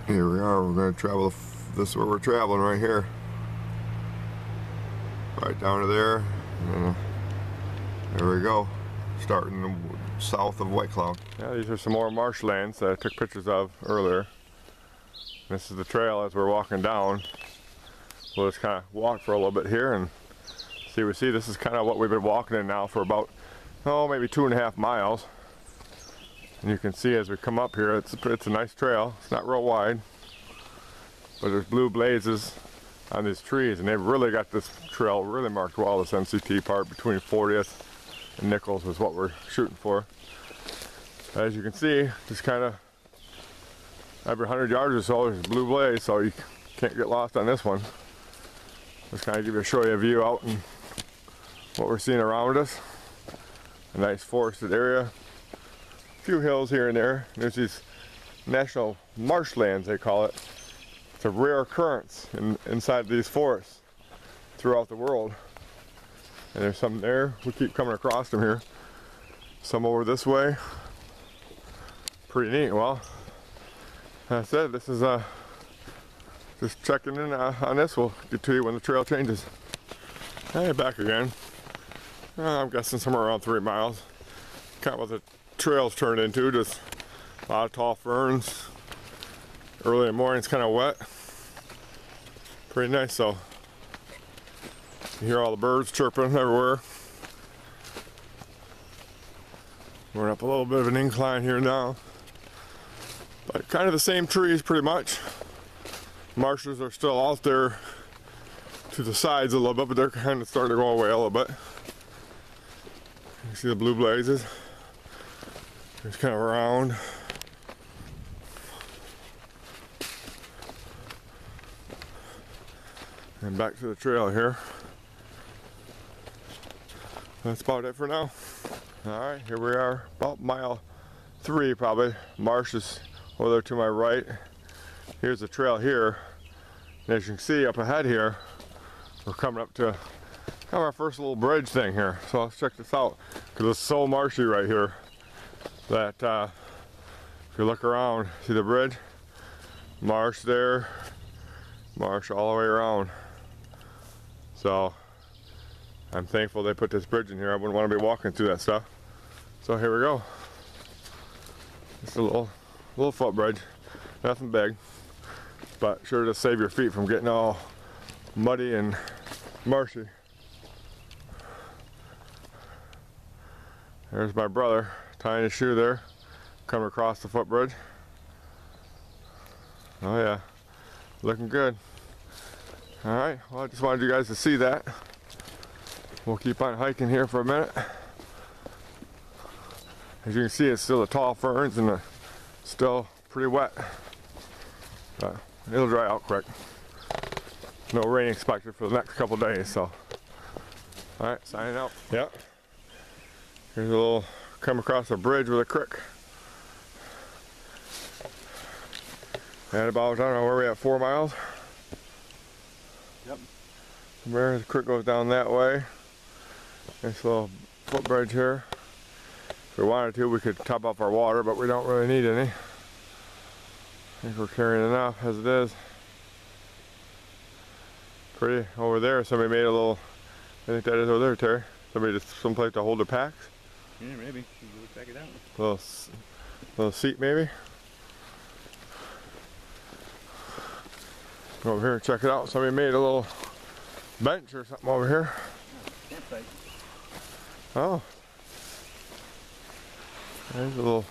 Here we are, we're going to travel, this is where we're traveling right here. Right down to there, and there we go. Starting south of White Cloud. Yeah, these are some more marshlands that I took pictures of earlier. This is the trail as we're walking down. We'll just kind of walk for a little bit here and see what we see. This is kind of what we've been walking in now for about, maybe 2.5 miles. And you can see as we come up here, it's a nice trail. It's not real wide, but there's blue blazes on these trees, and they've really got this trail really marked well. This NCT part between 40th and Nichols was what we're shooting for. As you can see, just kind of every 100 yards or so there's a blue blaze, so you can't get lost on this one. Just kind of show you a view out and what we're seeing around us. A nice forested area. A few hills here and there. There's these national marshlands, they call it. It's a rare occurrence inside these forests throughout the world. And there's some there. We keep coming across them here. Some over this way. Pretty neat. Well, as I said, this is just checking in on this. We'll get to you when the trail changes. Hey, back again. I'm guessing somewhere around 3 miles. Kind of what the trail's turned into, just a lot of tall ferns. Early in the morning, it's kind of wet. Pretty nice though. You hear all the birds chirping everywhere. We're up a little bit of an incline here now. But kind of the same trees pretty much. Marshes are still out there to the sides a little bit, but they're kind of starting to go away a little bit. You see the blue blazes? It's kind of round. And back to the trail here. That's about it for now. Alright, here we are, about mile 3 probably. Marsh is over there to my right. Here's the trail here. And as you can see up ahead here, we're coming up to kind of our first little bridge thing here. So let's check this out, because it's so marshy right here that if you look around, see the bridge? Marsh there, marsh all the way around. So I'm thankful they put this bridge in here. I wouldn't want to be walking through that stuff. So here we go. Just a little footbridge, nothing big, but sure to save your feet from getting all muddy and marshy. There's my brother tying his shoe there, coming across the footbridge. Oh yeah, looking good. All right, well, I just wanted you guys to see that. We'll keep on hiking here for a minute. As you can see, it's still the tall ferns and still pretty wet, but it'll dry out quick. No rain expected for the next couple days, so. All right, signing out. Yep. Here's a little, come across a bridge with a creek. At about, I don't know, where are we at, 4 miles? Yep. From there, the creek goes down that way. Nice little footbridge here. If we wanted to, we could top up our water, but we don't really need any. I think we're carrying enough as it is. Pretty. Over there, somebody made a little, I think that is over there, Terry. Somebody just someplace to hold their packs. Yeah, maybe. Check it out. Little seat, maybe. Go over here and check it out. Somebody made a little bench or something over here. Campsite. Oh. There's a little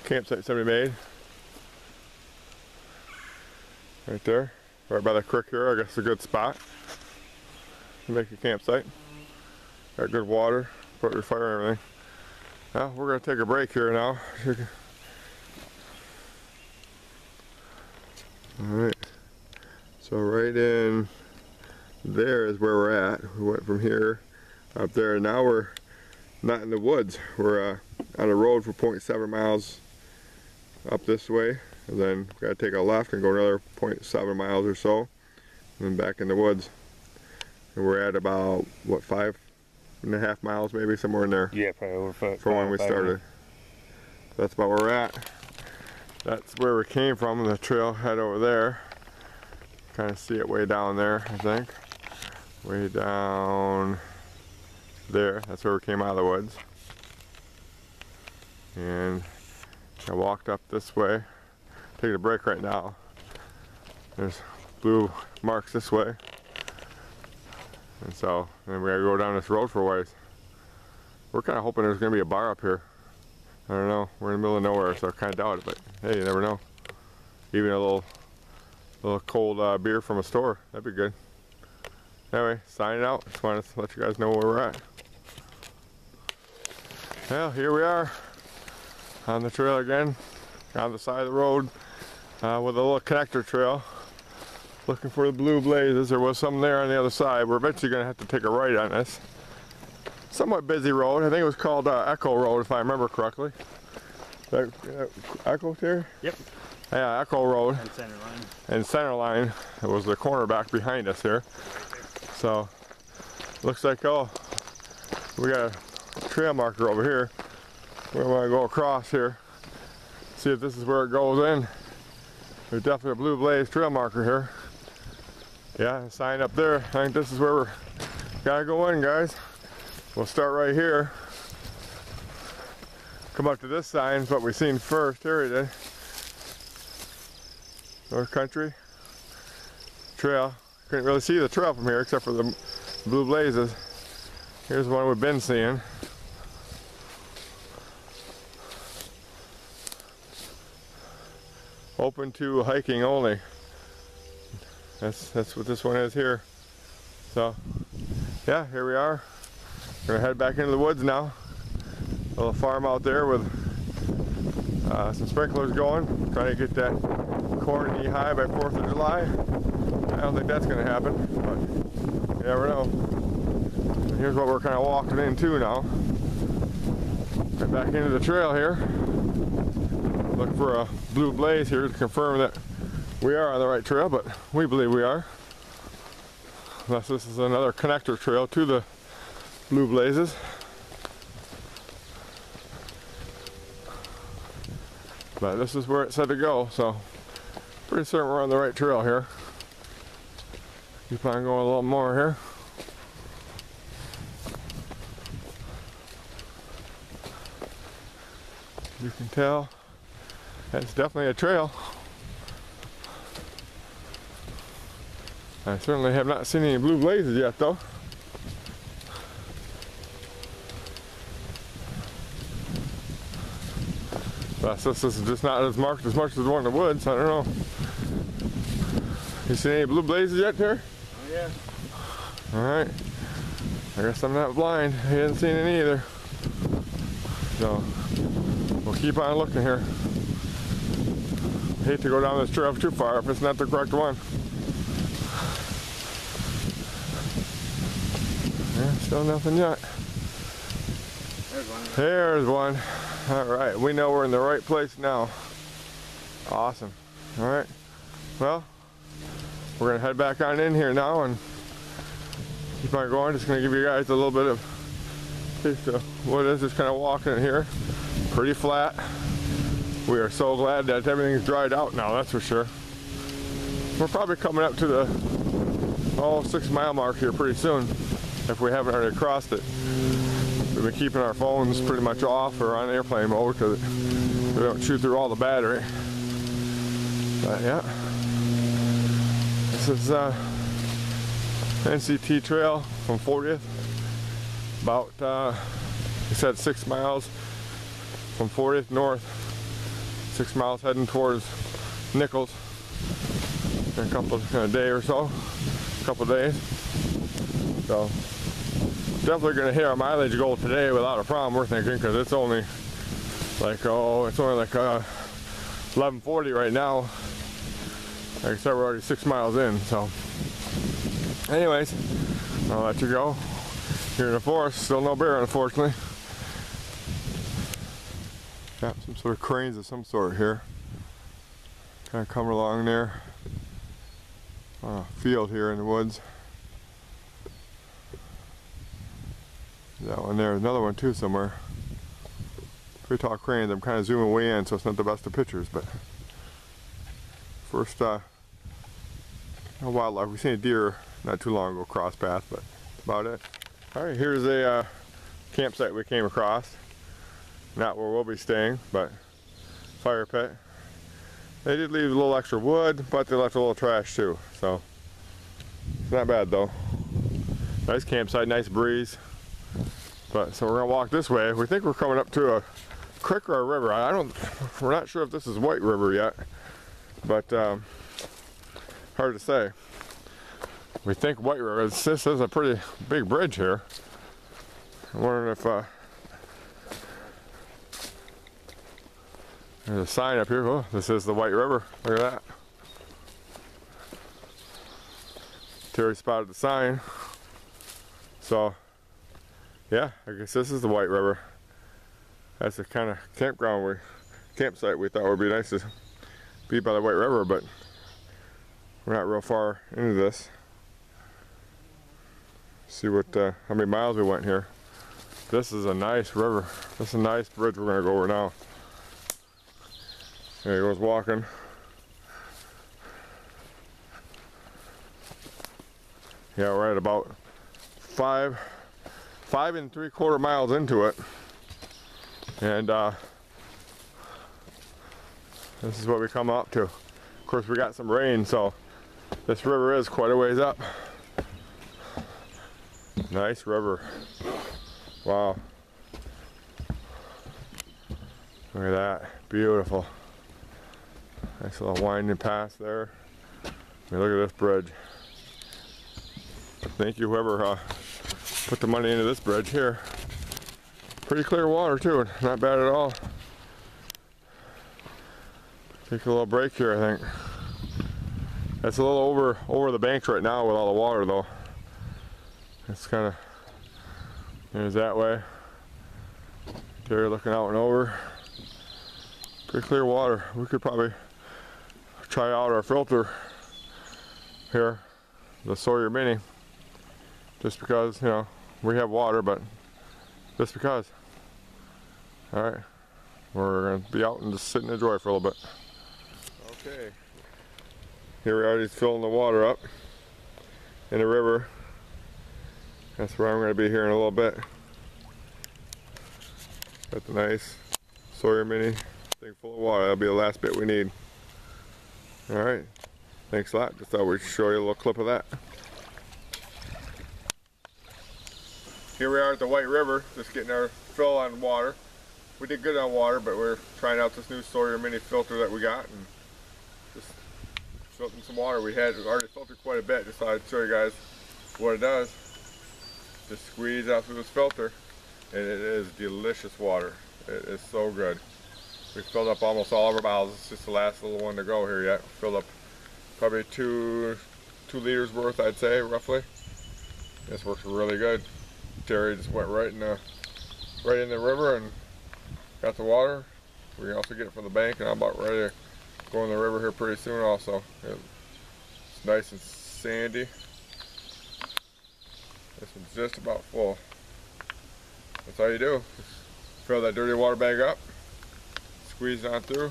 campsite somebody made. Right there. Right by the creek here. I guess a good spot to make a campsite. Got good water. Put your fire and everything. Well, we're going to take a break here now. Alright. So right in there is where we're at. We went from here up there, and now we're not in the woods. We're on a road for 0.7 miles up this way, and then we got to take a left and go another 0.7 miles or so, and then back in the woods. And we're at about, what, 5.5 miles maybe, somewhere in there. Yeah, probably over 5. From when we started. That's about where we're at. That's where we came from, the trailhead over there. Kind of see it way down there, I think. Way down there. That's where we came out of the woods. And I walked up this way. Taking a break right now. There's blue marks this way. And so, then we gotta go down this road for a ways. We're kind of hoping there's gonna be a bar up here. I don't know. We're in the middle of nowhere, so I kind of doubt it. But hey, you never know. Even a little cold beer from a store. That'd be good. Anyway, signing out. Just wanted to let you guys know where we're at. Well, here we are on the trail again, on the side of the road with a little connector trail. Looking for the blue blazes. There was some there on the other side. We're eventually going to have to take a right on this. Somewhat busy road. I think it was called Echo Road, if I remember correctly. Echo there? Yep. Yeah, Echo Road. And center line. And center line. It was the cornerback behind us here. So, looks like, oh, we got a trail marker over here. We're going to go across here. See if this is where it goes in. There's definitely a blue blaze trail marker here. Yeah, sign up there. I think this is where we're gotta go in, guys. We'll start right here. Come up to this sign, what we seen first. Here it is. North Country Trail. Couldn't really see the trail from here except for the blue blazes. Here's one we've been seeing. Open to hiking only. That's what this one is here. So, yeah, here we are. We're gonna head back into the woods now. A little farm out there with some sprinklers going. Trying to get that corn knee high by 4th of July. I don't think that's gonna happen, but you never know. And here's what we're kind of walking into now. Right back into the trail here. Looking for a blue blaze here to confirm that we are on the right trail, but we believe we are. Unless this is another connector trail to the blue blazes. But this is where it said to go, so pretty certain we're on the right trail here. Keep on going a little more here. You can tell that's definitely a trail. I certainly have not seen any blue blazes yet, though. But this is just not as marked as much as the one in the woods. I don't know. You seen any blue blazes yet, Terry? Oh yeah. All right. I guess I'm not blind. I hadn't seen any either. So we'll keep on looking here. I hate to go down this trail too far if it's not the correct one. Yeah, still nothing yet. There's one. There's one. All right, we know we're in the right place now. Awesome. All right. Well, we're gonna head back on in here now and keep on going. Just gonna give you guys a little bit of taste of what it is. Just kind of walking in here. Pretty flat. We are so glad that everything's dried out now, that's for sure. We're probably coming up to the 6 mile mark here pretty soon, if we haven't already crossed it. We've been keeping our phones pretty much off or on airplane mode because we don't chew through all the battery. But yeah, this is NCT Trail from 40th. About, he said 6 miles from 40th north. 6 miles heading towards Nichols in a day or so, a couple days. So definitely going to hit our mileage goal today without a problem. We're thinking because it's only like 11:40 right now. Like I said, we're already 6 miles in. So, anyways, I'll let you go. Here in the forest, still no bear, unfortunately. Got some sort of cranes of some sort here. Kind of come along there. On a field here in the woods. That one there, another one too somewhere. pretty tall cranes. I'm kind of zooming way in, so it's not the best of pictures, but first no wildlife. We've seen a deer not too long ago cross path, but that's about it. All right, here's a campsite we came across. Not where we'll be staying, but fire pit. They did leave a little extra wood, but they left a little trash too, so it's not bad though. Nice campsite, nice breeze. But so we're gonna walk this way. We think we're coming up to a creek or a river. We're not sure if this is White River yet, but hard to say. We think White River. This is a pretty big bridge here. I'm wondering if there's a sign up here. Oh, this is the White River. Look at that. Terry spotted the sign. So, yeah, I guess this is the White River. That's the kind of campsite we thought would be nice to be by the White River, but we're not real far into this. See what how many miles we went here. This is a nice river. This is a nice bridge we're gonna go over now. There he goes walking. Yeah, we're at about 5 3/4 miles into it, and this is what we come up to. Of course, we got some rain, so this river is quite a ways up. Nice river. Wow. Look at that. Beautiful. Nice little winding path there. I mean, look at this bridge. Thank you whoever put the money into this bridge here. Pretty clear water too, not bad at all. Take a little break here, I think. It's a little over the banks right now with all the water though. It's kind of, there's that way. Terry looking out and over. Pretty clear water. We could probably try out our filter here, the Sawyer Mini. Just because, you know, we have water, but just because. Alright, we're going to be out and just sit and enjoy for a little bit. Okay, here we are, just filling the water up in the river. That's where I'm going to be here in a little bit. Got the nice Sawyer Mini thing full of water. That'll be the last bit we need. Alright, thanks a lot. Just thought we'd show you a little clip of that. Here we are at the White River, just getting our fill on water. We did good on water, but we're trying out this new Sawyer Mini filter that we got and just filtering some water. We had already filtered quite a bit, just thought I'd show you guys what it does. Just squeeze out through this filter, and it is delicious water. It is so good. We filled up almost all of our bottles. It's just the last little one to go here yet. Filled up probably 2 liters worth, I'd say, roughly. This works really good. Terry just went right in the river and got the water. We can also get it from the bank, and I'm about ready to go in the river here pretty soon also. It's nice and sandy. This one's just about full. That's all you do. Just fill that dirty water bag up, squeeze it on through.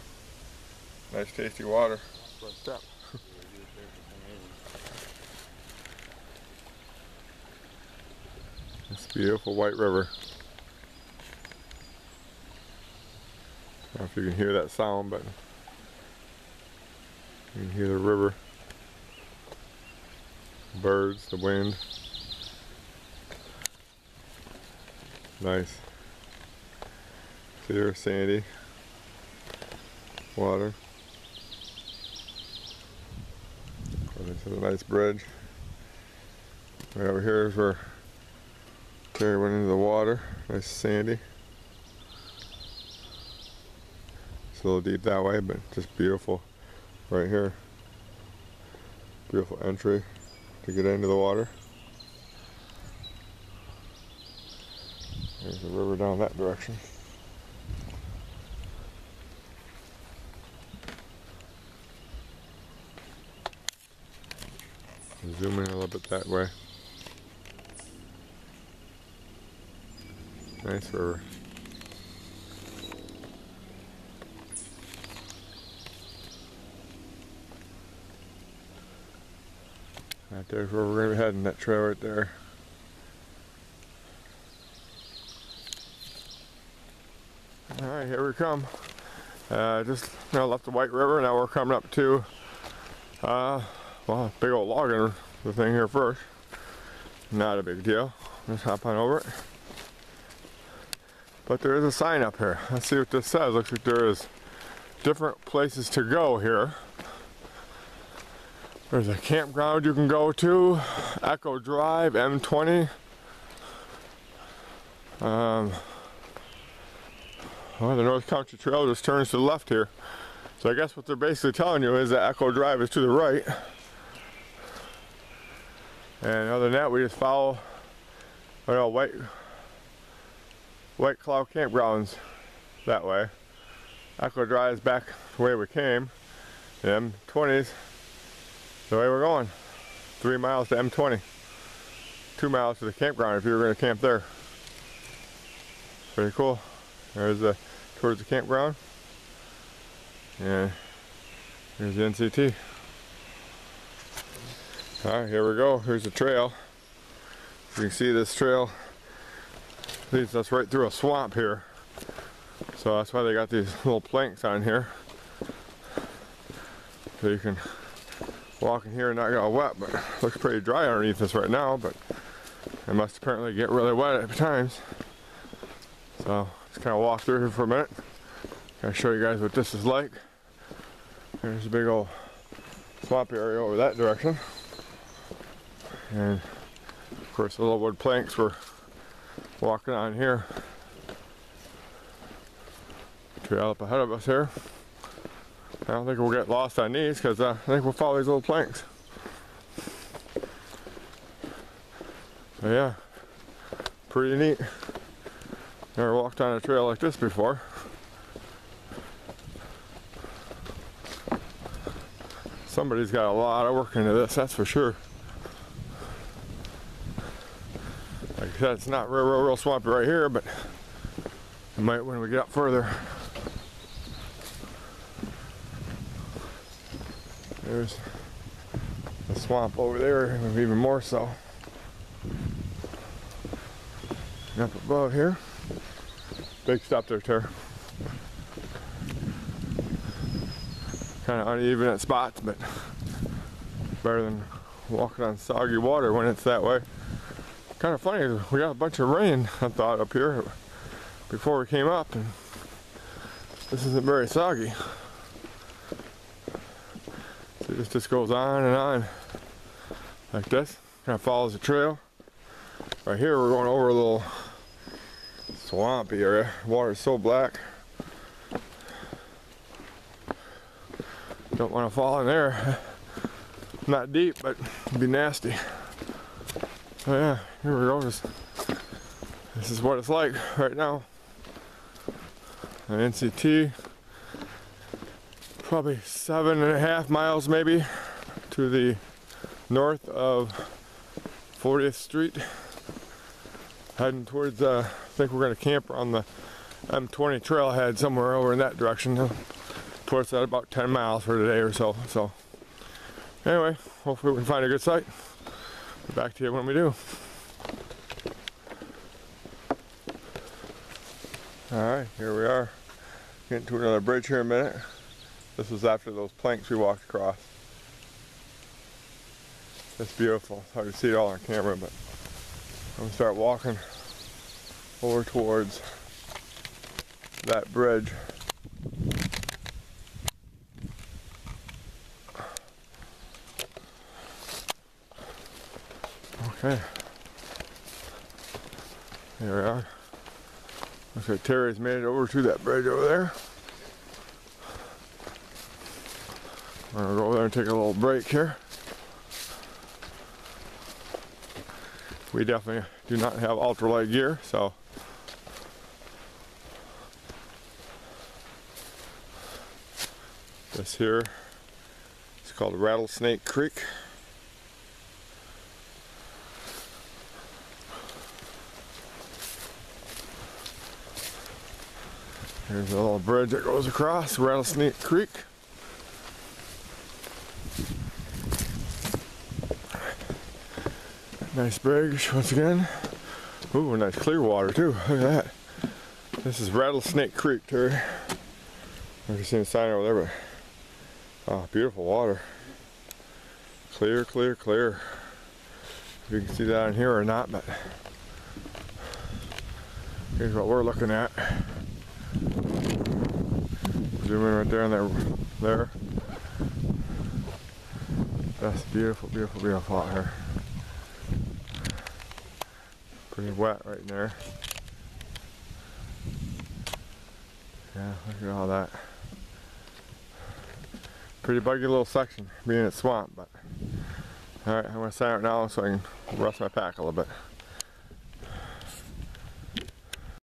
Nice tasty water. First step. This beautiful White River. I don't know if you can hear that sound, but you can hear the river, birds, the wind. Nice. Clear, sandy water. This is a nice bridge. Right over here is where Terry went into the water. Nice sandy. It's a little deep that way, but just beautiful right here. Beautiful entry to get into the water. There's a river down that direction. Zoom in a little bit that way. Nice river. Right there's where we're going to be heading, that trail right there. Alright, here we come. Just left the White River, now we're coming up to well, big old logging the thing here first. Not a big deal. Just hop on over it. But there is a sign up here. Let's see what this says. Looks like there is different places to go here. There's a campground you can go to, Echo Drive, M20. Well, the North Country Trail just turns to the left here. So I guess what they're basically telling you is that Echo Drive is to the right. And other than that, we just follow White Cloud campgrounds that way. Echo Drive is back the way we came. The M20's the way we're going. 3 miles to M20. 2 miles to the campground if you were going to camp there. Pretty cool. There's towards the campground. And here's the NCT. Alright, here we go. Here's the trail. You can see this trail leads us right through a swamp here. So that's why they got these little planks on here. So you can walk in here and not get all wet, but it looks pretty dry underneath us right now, but it must apparently get really wet at times. So just kind of walk through here for a minute. I'll show you guys what this is like. There's a big old swamp area over that direction. And of course the little wood planks we're walking on here. Trail up ahead of us here. I don't think we'll get lost on these because I think we'll follow these little planks. So yeah, pretty neat. Never walked on a trail like this before. Somebody's got a lot of work into this, that's for sure. Like I said, it's not real swampy right here, but it might when we get up further. There's the swamp over there, even more so. And up above here, big stop there, Tara. Kind of uneven at spots, but better than walking on soggy water when it's that way. Kind of funny, we got a bunch of rain, I thought, up here before we came up, and this isn't very soggy. So it just goes on and on like this. Kind of follows the trail. Right here we're going over a little swampy area. Water's so black. Don't want to fall in there. Not deep, but it'd be nasty. So yeah, here we go. This is what it's like right now. An NCT, probably 7.5 miles maybe to the north of 40th Street. Heading towards, I think we're going to camp on the M20 trailhead somewhere over in that direction. Put us at about 10 miles for today or so. So anyway, hopefully we can find a good site. Get back to you when we do. Alright, here we are. Getting to another bridge here in a minute. This was after those planks we walked across. It's beautiful. It's hard to see it all on camera, but I'm going to start walking over towards that bridge. Okay. Here we are. Looks like Terry's made it over to that bridge over there. We're going to go over there and take a little break here. We definitely do not have ultralight gear, so this here is called Rattlesnake Creek. Here's a little bridge that goes across Rattlesnake Creek. Nice bridge once again. Ooh, nice clear water too. Look at that. This is Rattlesnake Creek, Terry. I've seen a sign over there, but oh, beautiful water. Clear, clear, clear. If you can see that in here or not, but here's what we're looking at. Zoom in right there and there. That's beautiful, beautiful, beautiful out here. Pretty wet right in there. Yeah, look at all that. Pretty buggy little section, being a swamp, but alright, I'm going to sign out now so I can rest my pack a little bit.